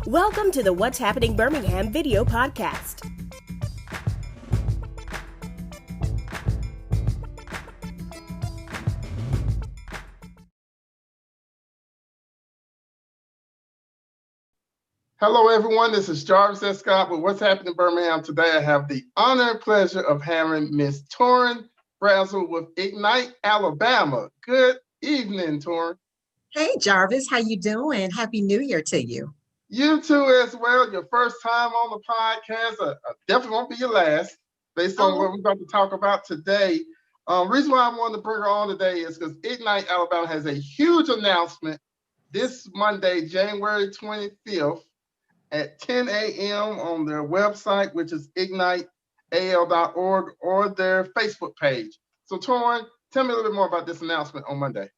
Welcome to the What's Happening Birmingham video podcast. Hello, everyone. This is Jarvis S. Scott with What's Happening in Birmingham. Today, I have the honor and pleasure of having Miss Torin Brazel with Ignite, Alabama. Good evening, Torin. Hey, Jarvis. How you doing? Happy New Year to you. You too as well. Your first time on the podcast. Definitely won't be your last, based on what we're about to talk about today. Reason why I wanted to bring her on today is because Ignite, Alabama has a huge announcement this Monday, January 25th. At 10 a.m. on their website, which is igniteal.org, or their Facebook page. So, Torin, tell me a little bit more about this announcement on Monday.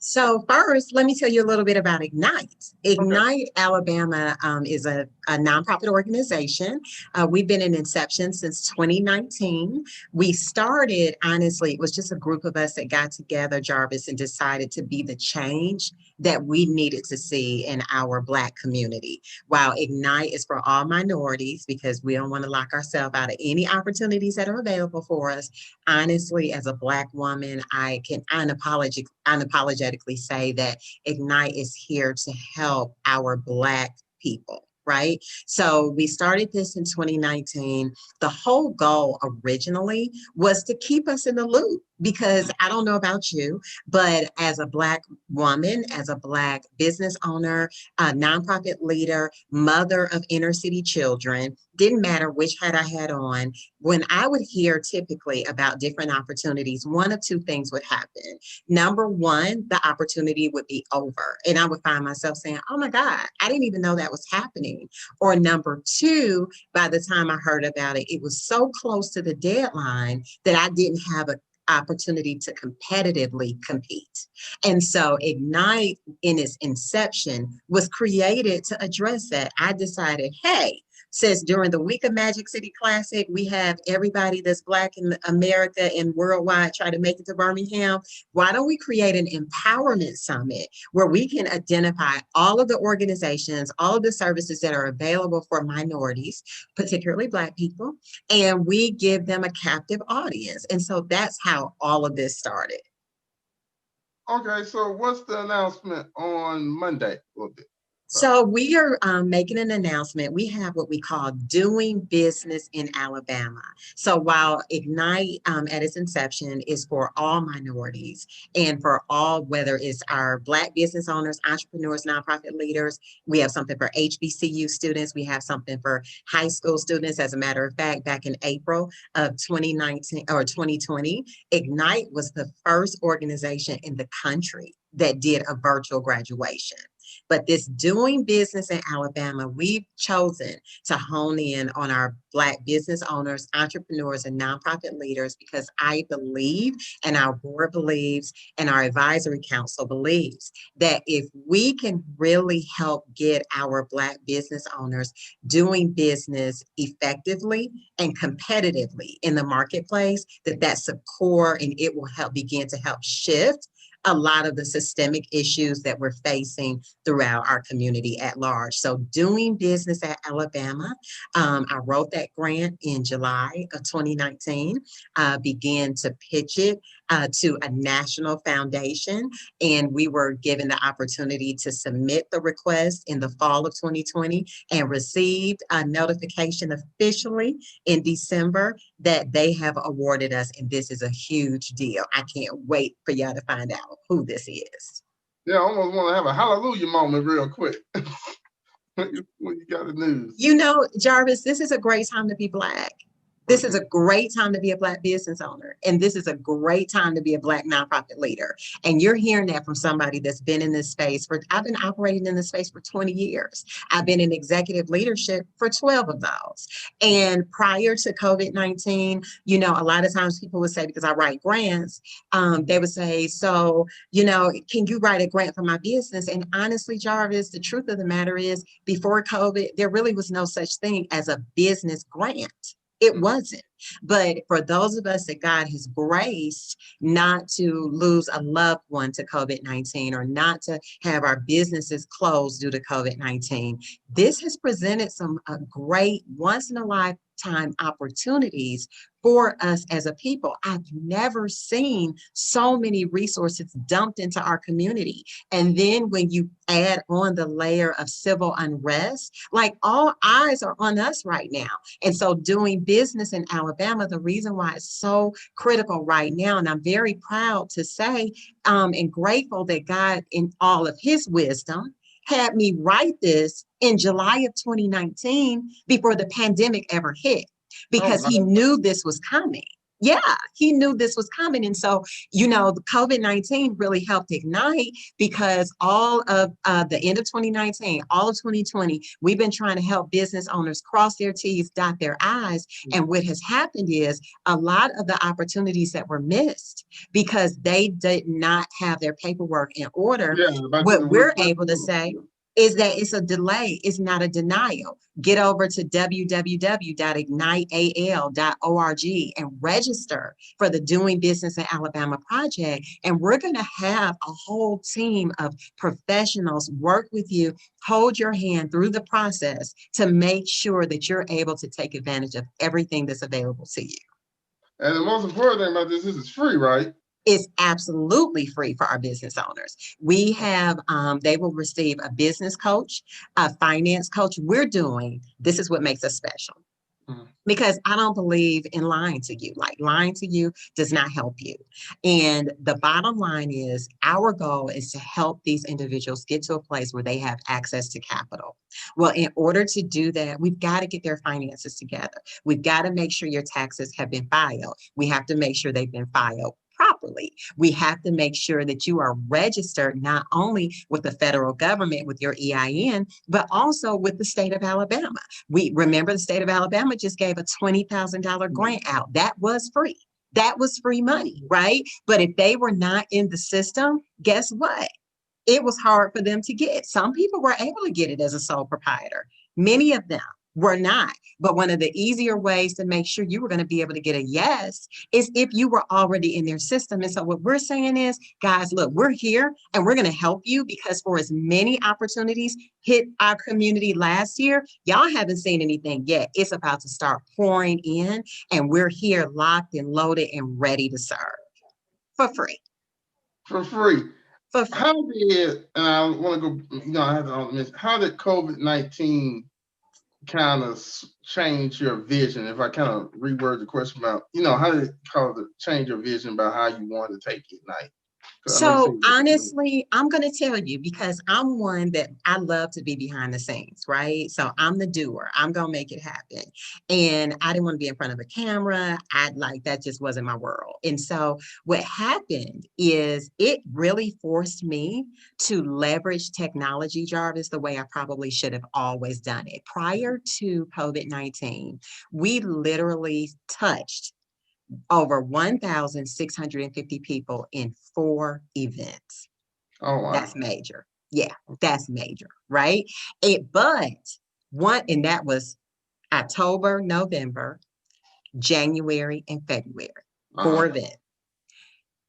So first, let me tell you a little bit about Ignite. Ignite Alabama is a nonprofit organization. We've been in inception since 2019. We started, honestly, it was just a group of us that got together, Jarvis, and decided to be the change that we needed to see in our Black community. While Ignite is for all minorities, because we don't want to lock ourselves out of any opportunities that are available for us. Honestly, as a Black woman, I can unapologetically say that Ignite is here to help our Black people, right? So we started this in 2019. The whole goal originally was to keep us in the loop, because I don't know about you, but as a Black woman, as a Black business owner, a nonprofit leader, mother of inner city children, didn't matter which hat I had on, when I would hear typically about different opportunities, one of two things would happen. Number one, the opportunity would be over, and I would find myself saying, oh my God, I didn't even know that was happening. Or number two, by the time I heard about it, it was so close to the deadline that I didn't have an opportunity to competitively compete. And so Ignite in its inception was created to address that. I decided, hey, since during the week of Magic City Classic, we have everybody that's Black in America and worldwide try to make it to Birmingham, why don't we create an empowerment summit where we can identify all of the organizations, all of the services that are available for minorities, particularly Black people, and we give them a captive audience. And so that's how all of this started. Okay, so what's the announcement on Monday? So we are making an announcement. We have what we call doing business in Alabama. So while Ignite at its inception is for all minorities and for all, whether it's our Black business owners, entrepreneurs, nonprofit leaders, we have something for HBCU students. We have something for high school students. As a matter of fact, back in April of 2019 or 2020, Ignite was the first organization in the country that did a virtual graduation. But this doing business in Alabama, we've chosen to hone in on our Black business owners, entrepreneurs, and nonprofit leaders, because I believe, and our board believes, and our advisory council believes, that if we can really help get our Black business owners doing business effectively and competitively in the marketplace, that's the core, and it will begin to help shift a lot of the systemic issues that we're facing throughout our community at large. So doing business at Alabama, I wrote that grant in July of 2019, began to pitch it to a national foundation, and we were given the opportunity to submit the request in the fall of 2020 and received a notification officially in December that they have awarded us, and this is a huge deal. I can't wait for y'all to find out who this is. Yeah, I almost want to have a hallelujah moment real quick when you got the news. You know, Jarvis, this is a great time to be Black. This is a great time to be a Black business owner. And this is a great time to be a Black nonprofit leader. And you're hearing that from somebody that's been in this space I've been operating in this space for 20 years. I've been in executive leadership for 12 of those. And prior to COVID-19, you know, a lot of times people would say, because I write grants, they would say, so, you know, can you write a grant for my business? And honestly, Jarvis, the truth of the matter is, before COVID, there really was no such thing as a business grant. It wasn't. But for those of us that God has graced not to lose a loved one to COVID-19 or not to have our businesses closed due to COVID-19, this has presented some great once in a lifetime opportunities for us as a people. I've never seen so many resources dumped into our community. And then when you add on the layer of civil unrest, like all eyes are on us right now. And so doing business in Alabama, the reason why it's so critical right now, and I'm very proud to say and grateful that God, in all of his wisdom, had me write this in July of 2019 before the pandemic ever hit, because he knew this was coming. Yeah, he knew this was coming. And so, the COVID-19 really helped ignite, because all of the end of 2019, all of 2020, we've been trying to help business owners cross their T's, dot their I's. And what has happened is a lot of the opportunities that were missed because they did not have their paperwork in order. What we're able to say is that it's a delay, it's not a denial. Get over to www.igniteal.org and register for the Doing Business in Alabama project. And we're going to have a whole team of professionals work with you, hold your hand through the process to make sure that you're able to take advantage of everything that's available to you. And the most important thing about this is free, right? It's absolutely free for our business owners. We have, they will receive a business coach, a finance coach. This is what makes us special. Because I don't believe in lying to you. Like, lying to you does not help you. And the bottom line is, our goal is to help these individuals get to a place where they have access to capital. Well, in order to do that, we've got to get their finances together. We've got to make sure your taxes have been filed. We have to make sure they've been filed properly. We have to make sure that you are registered not only with the federal government with your EIN, but also with the state of Alabama. We remember the state of Alabama just gave a $20,000 grant out. That was free. That was free money, right? But if they were not in the system, guess what? It was hard for them to get. Some people were able to get it as a sole proprietor. Many of them were not. But one of the easier ways to make sure you were going to be able to get a yes is if you were already in their system. And so what we're saying is, guys, look, we're here and we're going to help you, because for as many opportunities hit our community last year, y'all haven't seen anything yet. It's about to start pouring in, and we're here locked and loaded and ready to serve for free. For free. For free. How did, and I want to go, I have to mention, how did COVID-19 kind of change your vision? If I kind of reword the question about, how did it change your vision about how you want to take Ignite? So honestly, I'm going to tell you, because I'm one that I love to be behind the scenes, right? So I'm the doer. I'm going to make it happen. And I didn't want to be in front of a camera. That just wasn't my world. And so what happened is it really forced me to leverage technology, Jarvis, the way I probably should have always done it. Prior to COVID-19, we literally touched over 1,650 people in 4 events. Oh, wow. That's major. Yeah, that's major, right? And that was October, November, January, and February, 4 events.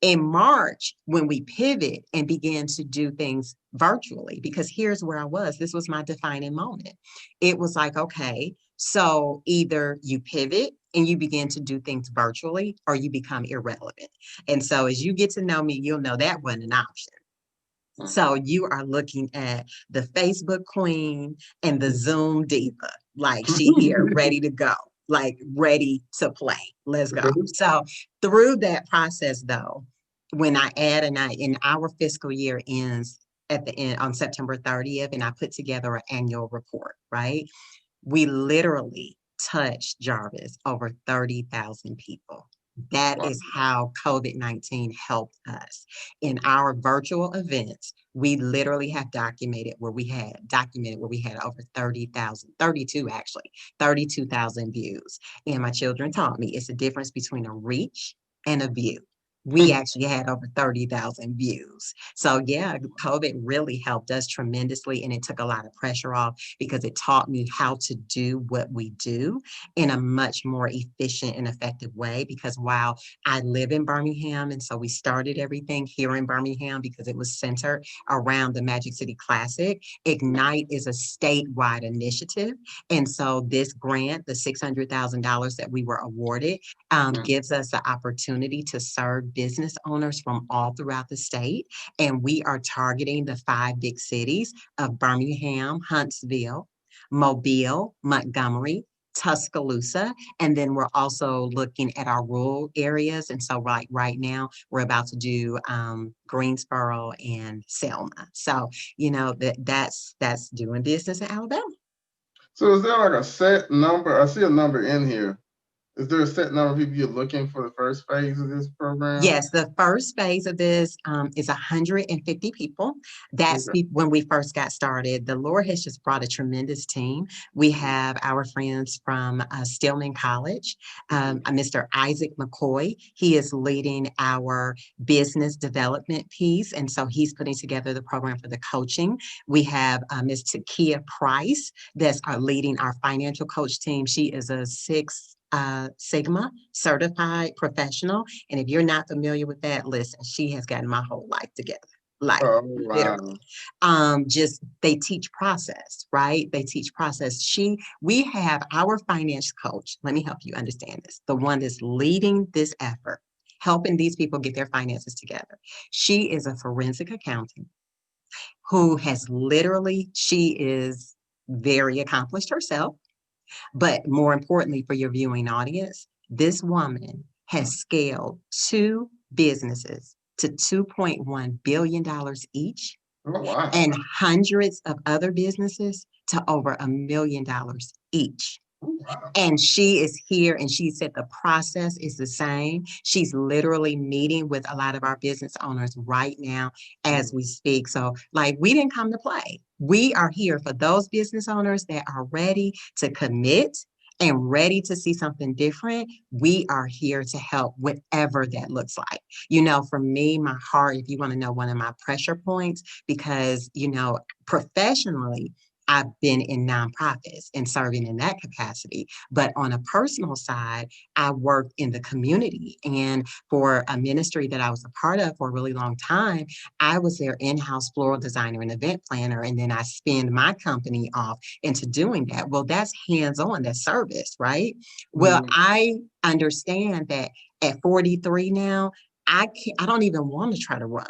In March, when we pivot and began to do things virtually, because here's where I was, this was my defining moment. It was like, okay, so either you pivot and you begin to do things virtually, or you become irrelevant. And so as you get to know me, you'll know that wasn't an option. So you are looking at the Facebook queen and the Zoom diva, like she here, ready to go, like ready to play. Let's go. So through that process, though, when I add and our fiscal year ends at the end on September 30th, and I put together an annual report, right? We literally touched, Jarvis, over 30,000 people. That is how COVID-19 helped us. In our virtual events, we literally have documented where we had over 32,000 views. And my children taught me it's the difference between a reach and a view. We actually had over 30,000 views. So yeah, COVID really helped us tremendously, and it took a lot of pressure off because it taught me how to do what we do in a much more efficient and effective way. Because while I live in Birmingham, and so we started everything here in Birmingham because it was centered around the Magic City Classic. Ignite is a statewide initiative. And so this grant, the $600,000 that we were awarded, gives us the opportunity to serve business owners from all throughout the state. And we are targeting the 5 big cities of Birmingham, Huntsville, Mobile, Montgomery, Tuscaloosa, and then we're also looking at our rural areas. And so right now we're about to do Greensboro and Selma. So that's doing business in Alabama. So is there like a set number? I see a number in here. Is there a set number of people you're looking for the first phase of this program? Yes, the first phase of this is 150 people. That's when we first got started. The Lord has just brought a tremendous team. We have our friends from Stillman College, Mr. Isaac McCoy. He is leading our business development piece, and so he's putting together the program for the coaching. We have Ms. Takia Price that's leading our financial coach team. She is a Six Sigma certified professional. And if you're not familiar with that, listen, she has gotten my whole life together. Like literally. Just they teach process, right? They teach process. We have our finance coach. Let me help you understand this. The one that's leading this effort, helping these people get their finances together. She is a forensic accountant who has she is very accomplished herself. But more importantly for your viewing audience, this woman has scaled 2 businesses to $2.1 billion each. Oh, wow. And hundreds of other businesses to over $1 million each. Wow. And she is here, and she said the process is the same. She's literally meeting with a lot of our business owners right now as we speak. So like, we didn't come to play. We are here for those business owners that are ready to commit and ready to see something different. We are here to help, whatever that looks like. For me, my heart, if you want to know one of my pressure points, because, professionally, I've been in nonprofits and serving in that capacity. But on a personal side, I worked in the community. And for a ministry that I was a part of for a really long time, I was their in-house floral designer and event planner. And then I spinned my company off into doing that. Well, that's hands-on, that's service, right? Well, I understand that at 43 now, I don't even want to try to run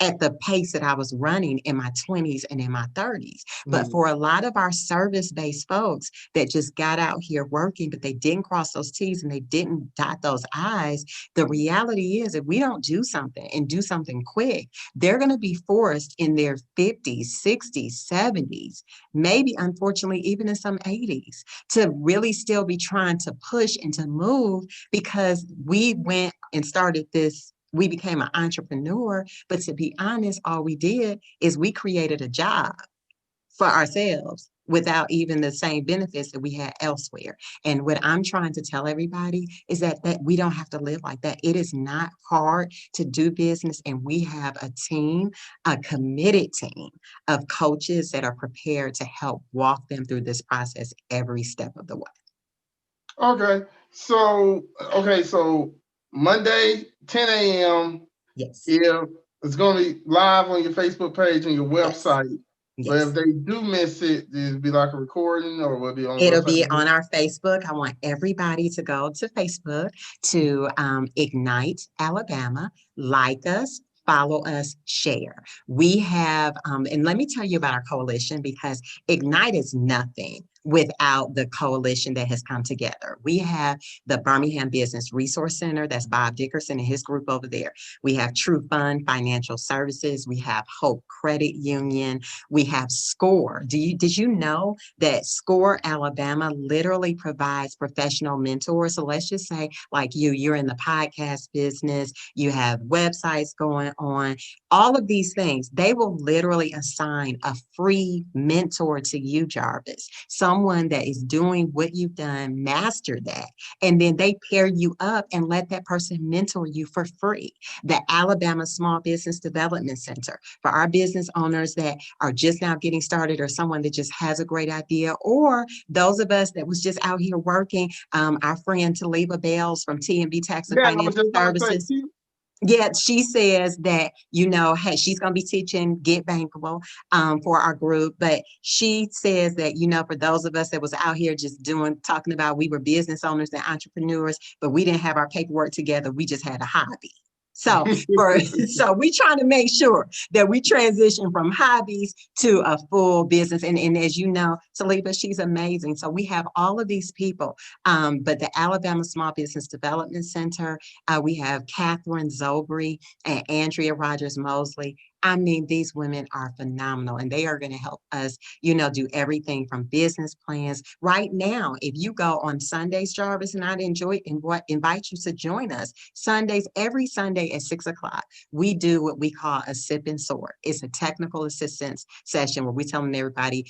at the pace that I was running in my 20s and in my 30s. But for a lot of our service-based folks that just got out here working, but they didn't cross those T's and they didn't dot those I's, the reality is if we don't do something and do something quick, they're going to be forced in their 50s, 60s, 70s, maybe unfortunately even in some 80s, to really still be trying to push and to move because we went and started this. We became an entrepreneur, but to be honest, all we did is we created a job for ourselves without even the same benefits that we had elsewhere. And what I'm trying to tell everybody is that we don't have to live like that. It is not hard to do business. And we have a team, a committed team of coaches that are prepared to help walk them through this process every step of the way. Okay. So Monday, 10 a.m. Yes. It's going to be live on your Facebook page and your website. Yes. But if they do miss it, it'll be like a recording or will it be on It'll be on our Facebook. I want everybody to go to Facebook to Ignite Alabama, like us, follow us, share. We have, and let me tell you about our coalition because Ignite is nothing without the coalition that has come together. We have the Birmingham Business Resource Center, that's Bob Dickerson and his group over there. We have True Fund Financial Services. We have Hope Credit Union. We have SCORE. Did you know that SCORE Alabama literally provides professional mentors? So let's just say like you're in the podcast business, you have websites going on, all of these things, they will literally assign a free mentor to you, Jarvis. Someone someone that is doing what you've done, master that, and then they pair you up and let that person mentor you for free. The Alabama Small Business Development Center, for our business owners that are just now getting started, or someone that just has a great idea, or those of us that was just out here working. Our friend Taliba Bales from T&B Tax and Yeah, I was Financial just about to say, Services. Yeah, she says that, hey, she's going to be teaching Get Bankable for our group. But she says that, for those of us that was out here just talking about, we were business owners and entrepreneurs, but we didn't have our paperwork together. We just had a hobby. So we trying to make sure that we transition from hobbies to a full business. And as you know, Taliba, she's amazing. So we have all of these people. But the Alabama Small Business Development Center, we have Catherine Zobry and Andrea Rogers Mosley. I mean, these women are phenomenal, and they are going to help us, do everything from business plans. Right now, if you go on Sundays, Jarvis, and I'd invite you to join us Sundays, every Sunday at 6:00, we do what we call a sip and sort. It's a technical assistance session where we're telling everybody,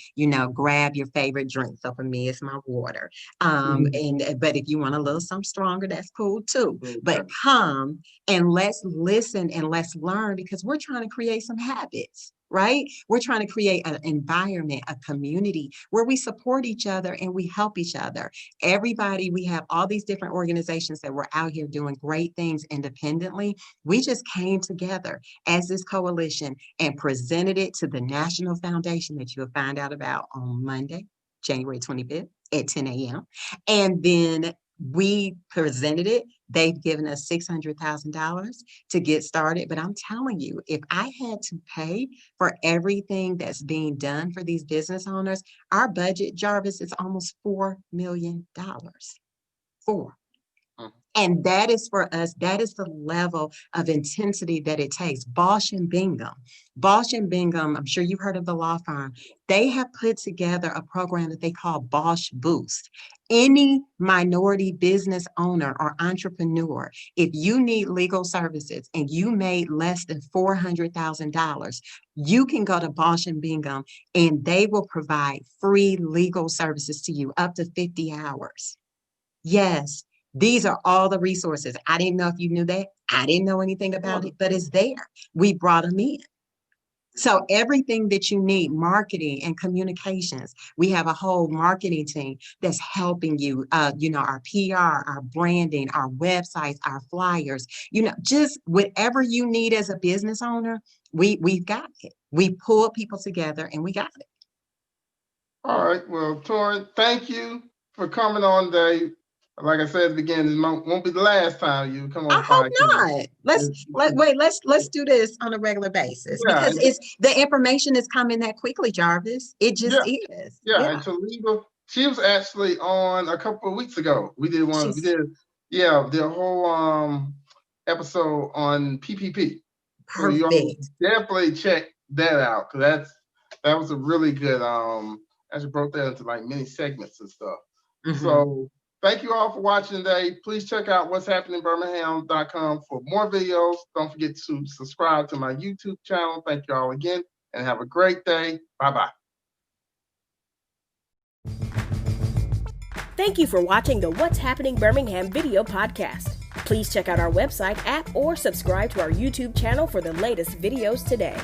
grab your favorite drink. So for me, it's my water. But if you want a little something stronger, that's cool too. But come and let's listen and let's learn, because we're trying to create some habits, right? We're trying to create an environment, a community where we support each other and we help each other. Everybody, we have all these different organizations that were out here doing great things independently. We just came together as this coalition and presented it to the National Foundation that you'll find out about on Monday, January 25th at 10 a.m. And then we presented it. They've given us $600,000 to get started. But I'm telling you, if I had to pay for everything that's being done for these business owners, our budget, Jarvis, is almost $4 million. And that is for us, that is the level of intensity that it takes. Bosch and Bingham, I'm sure you've heard of the law firm. They have put together a program that they call Bosch Boost. Any minority business owner or entrepreneur, if you need legal services and you made less than $400,000, you can go to Bosch and Bingham and they will provide free legal services to you up to 50 hours. Yes. These are all the resources. I didn't know if you knew that. I didn't know anything about it, but it's there. We brought them in. So everything that you need, marketing and communications, we have a whole marketing team that's helping you, our PR, our branding, our websites, our flyers, just whatever you need as a business owner, we've got it. We pull people together and we got it. All right. Well, Torrin, thank you for coming on today. Like I said at the beginning, it won't be the last time you come on. I hope not. Let's do this on a regular basis, because the information is coming that quickly, Jarvis. It just is. Yeah. And Taliba, she was actually on a couple of weeks ago. We did the whole episode on PPP. Perfect. So you definitely check that out, because that was a really good. Actually broke that into like mini segments and stuff. Mm-hmm. So. Thank you all for watching today. Please check out what'shappeningbirmingham.com for more videos. Don't forget to subscribe to my YouTube channel. Thank you all again, and have a great day. Bye-bye. Thank you for watching the What's Happening Birmingham video podcast. Please check out our website, app, or subscribe to our YouTube channel for the latest videos today.